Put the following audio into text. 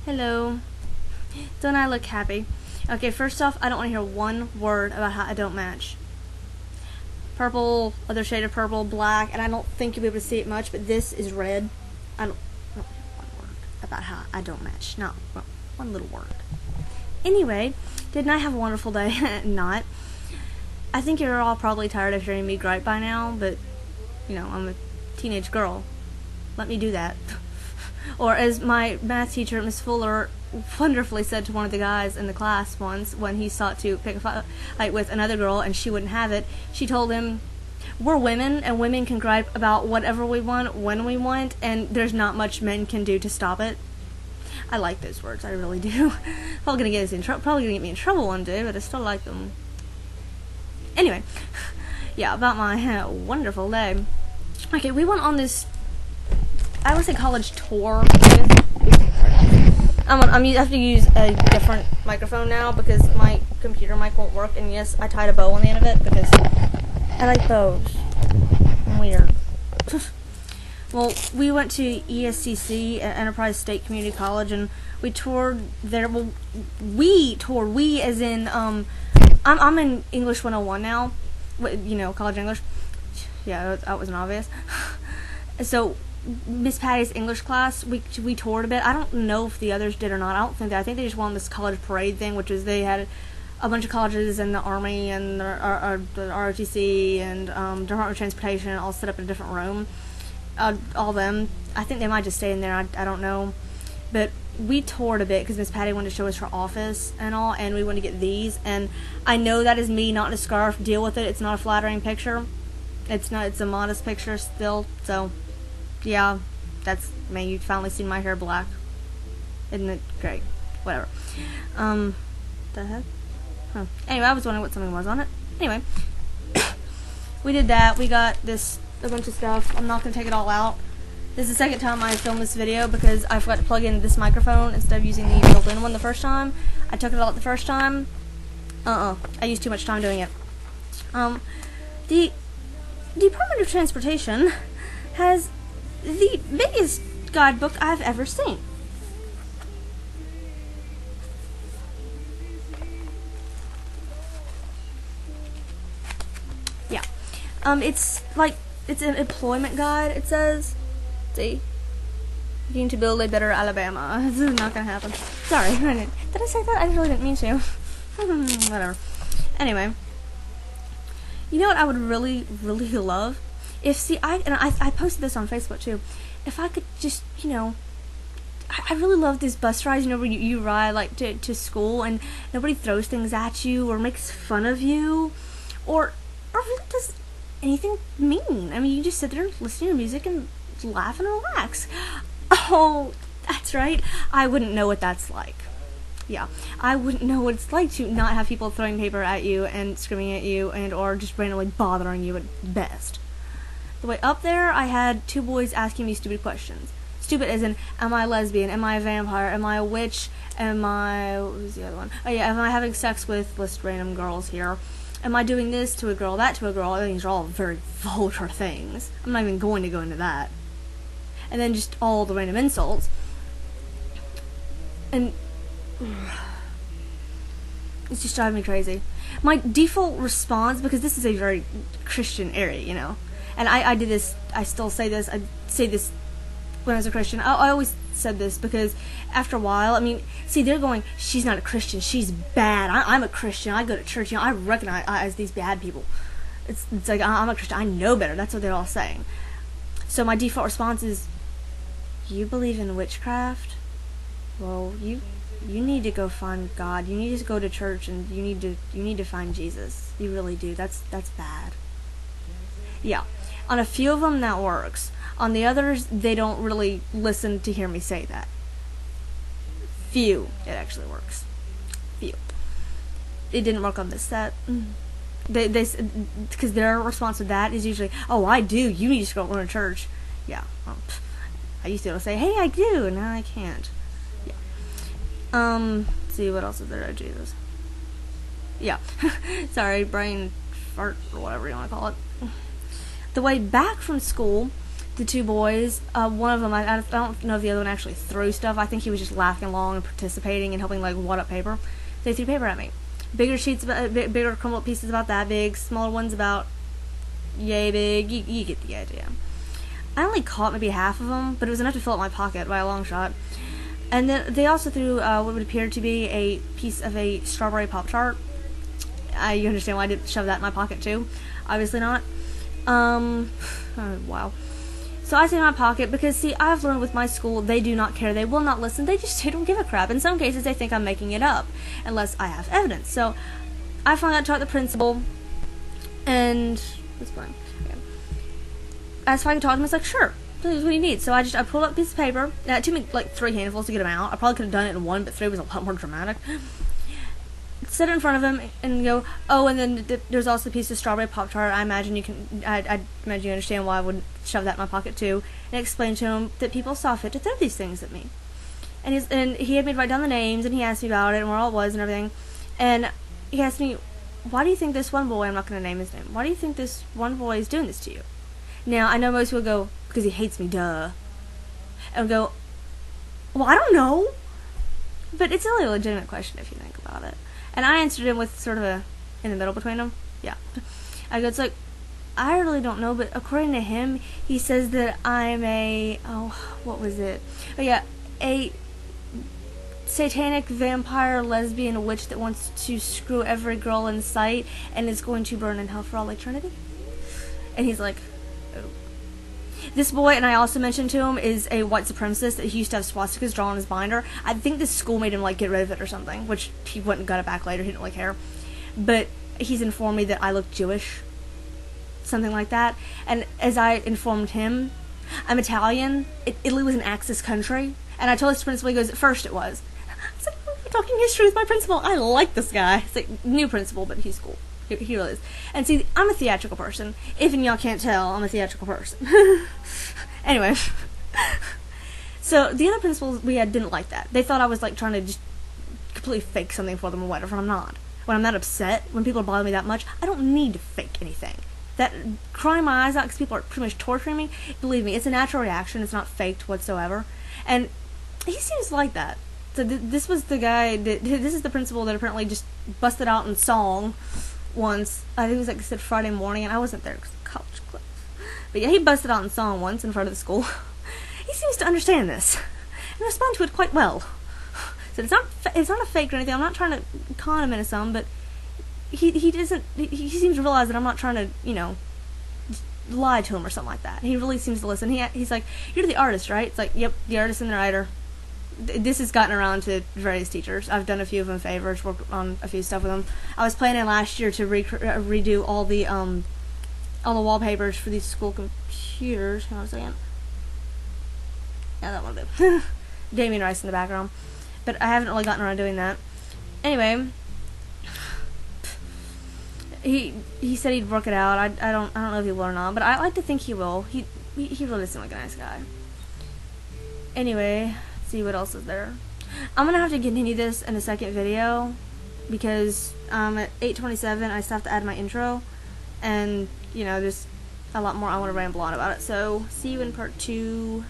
Hello. Don't I look happy? Okay, first off, I don't want to hear one word about how I don't match. Purple, other shade of purple, black, and I don't think you'll be able to see it much, but this is red. I don't hear one word about how I don't match. Not one little word. Anyway, didn't I have a wonderful day? Not. I think you're all probably tired of hearing me gripe by now, but, I'm a teenage girl. Let me do that. Or as my math teacher, Miss Fuller, wonderfully said to one of the guys in the class once when he sought to pick a fight with another girl and she wouldn't have it, she told him, we're women and women can gripe about whatever we want when we want, and there's not much men can do to stop it. I like those words, I really do. Probably gonna get me in trouble one day, but I still like them. Anyway, yeah, about my wonderful day. Okay, we went on this, I would say, college tour. I have to use a different microphone now because my computer mic won't work, and yes, I tied a bow on the end of it because I like bows. I'm weird. Well, we went to ESCC at Enterprise State Community College, and we toured there. Well, we as in, I'm in English 101 now, college English. Yeah, that wasn't obvious. So, Miss Patty's English class, we toured a bit. I don't know if the others did or not. I think they just went on this college parade thing, which is they had a bunch of colleges and the Army and the ROTC and Department of Transportation all set up in a different room. All them. I think they might just stay in there. I don't know. But we toured a bit because Miss Patty wanted to show us her office and all, and we wanted to get these. And I know that is me not in a scarf. Deal with it. It's not a flattering picture. It's a modest picture still. So, yeah, that's me. You've finally seen my hair black. Isn't it great? Whatever. The heck? Huh. Anyway, I was wondering what something was on it. Anyway, we did that. We got a bunch of stuff. I'm not going to take it all out. This is the second time I filmed this video because I forgot to plug in this microphone instead of using the built-in one the first time. I took it out the first time. I used too much time doing it. The Department of Transportation has the biggest guidebook I've ever seen. Yeah. It's an employment guide, it says. See? You need to build a better Alabama. This is not gonna happen. Sorry. Did I say that? I really didn't mean to. Whatever. Anyway. You know what I would really, really love? I posted this on Facebook too. If I could just, I really love these bus rides, where you ride to school and nobody throws things at you or makes fun of you or really does anything mean. I mean, you just sit there listening to music and laugh and relax. Oh, that's right. I wouldn't know what that's like. Yeah, I wouldn't know what it's like to not have people throwing paper at you and screaming at you or just randomly bothering you at best. The way up there, I had two boys asking me stupid questions. Stupid as in, am I a lesbian? Am I a vampire? Am I a witch? What was the other one? Oh yeah, am I having sex with, list random girls here? Am I doing this to a girl, that to a girl? I think these are all very vulgar things. I'm not even going to go into that. And then just all the random insults. And it's just driving me crazy. My default response, because this is a very Christian area, and I did this, I still say this, I say this when I was a Christian. I always said this because after a while, they're going, she's not a Christian, she's bad. I'm a Christian, I go to church, I recognize these bad people. It's like, I'm a Christian, I know better, that's what they're all saying. So my default response is, you believe in witchcraft? Well, you need to go find God. You need to go to church, and you need to find Jesus. You really do. That's bad. Yeah. On a few of them, that works. On the others, they don't really listen to hear me say that. Few, it actually works. Few. It didn't work on this set. They because their response to that is usually, oh, I do. You need to go to church. Yeah. Well, I used to be able to say, hey, I do. Now I can't. Let's see, what else is there? Oh, Jesus. Yeah. Sorry, brain fart, or whatever you want to call it. The way back from school, the two boys. One of them, I don't know if the other one actually threw stuff. I think he was just laughing along and participating and helping, like, wad up paper. They threw paper at me. Bigger sheets, bigger crumbled pieces about that big, smaller ones about yay big. You get the idea. I only caught maybe half of them, but it was enough to fill up my pocket by a long shot. And then they also threw what would appear to be a piece of a strawberry Pop-Tart. You understand why I didn't shove that in my pocket too? Obviously not. Oh, wow. So I say in my pocket because, see, I've learned with my school, they do not care. They will not listen. They don't give a crap. In some cases, they think I'm making it up, unless I have evidence. So I finally got to talk to the principal, and that's fine. Okay. As if I could talk to him, it's like, sure, please, what do you need? So I pulled up a piece of paper. It took me like 3 handfuls to get them out. I probably could have done it in 1, but 3 was a lot more dramatic. Sit in front of him and go, oh, and then there's also a piece of strawberry Pop-Tart. I imagine you understand why I would shove that in my pocket too. And explain to him that people saw fit to throw these things at me. And he had me write down the names, and he asked me about it and where all it was and everything. And he asked me, why do you think this one boy, I'm not going to name his name, why do you think this one boy is doing this to you? Now, I know most people go, because he hates me, duh. And go, well, I don't know. But it's a really legitimate question if you think about it. And I answered him with sort of a in the middle between them. Yeah. I go, it's like, I really don't know, but according to him, he says that I'm what was it? Oh, yeah, a satanic vampire lesbian witch that wants to screw every girl in sight and is going to burn in hell for all eternity. And he's like, oh. This boy, and I also mentioned to him, is a white supremacist that he used to have swastikas drawn on his binder. I think this school made him, like, get rid of it or something, which he went and got it back later. He didn't really care. But he's informed me that I look Jewish. Something like that. And as I informed him, I'm Italian. Italy was an Axis country. And I told this principal, he goes, at first it was. I was like, we're talking history with my principal. I like this guy. It's like, new principal, but he's cool. He really is. And see, I'm a theatrical person. If and y'all can't tell, I'm a theatrical person. Anyway. So, the other principals we had didn't like that. They thought I was, like, trying to just completely fake something for them or whatever. I'm not. When I'm not upset, when people are bothering me that much, I don't need to fake anything. That, crying my eyes out because people are pretty much torturing me, believe me, it's a natural reaction. It's not faked whatsoever. And he seems like that. So this was the guy, this is the principal that apparently just busted out in song once. I think it was like I said Friday morning, and I wasn't there because of college class. But yeah, he busted out in song once in front of the school. He seems to understand this and respond to it quite well. So it's not a fake or anything. I'm not trying to con him into some, but he seems to realize that I'm not trying to, you know, lie to him or something like that. He really seems to listen. He's like, you're the artist, right? It's like, yep, the artist and the writer. This has gotten around to various teachers. I've done a few of them favors, worked on a few stuff with them. I was planning last year to redo all the wallpapers for these school computers. Hang on a second. Yeah, that one did. Damien Rice in the background. But I haven't really gotten around to doing that. Anyway, he said he'd work it out. I don't know if he will or not, but I like to think he will. He really does seem like a nice guy. Anyway, let's see what else is there. I'm gonna have to continue this in a second video because at 8:27 I still have to add my intro, and you know, there's a lot more I want to ramble on about it. So see you in part 2.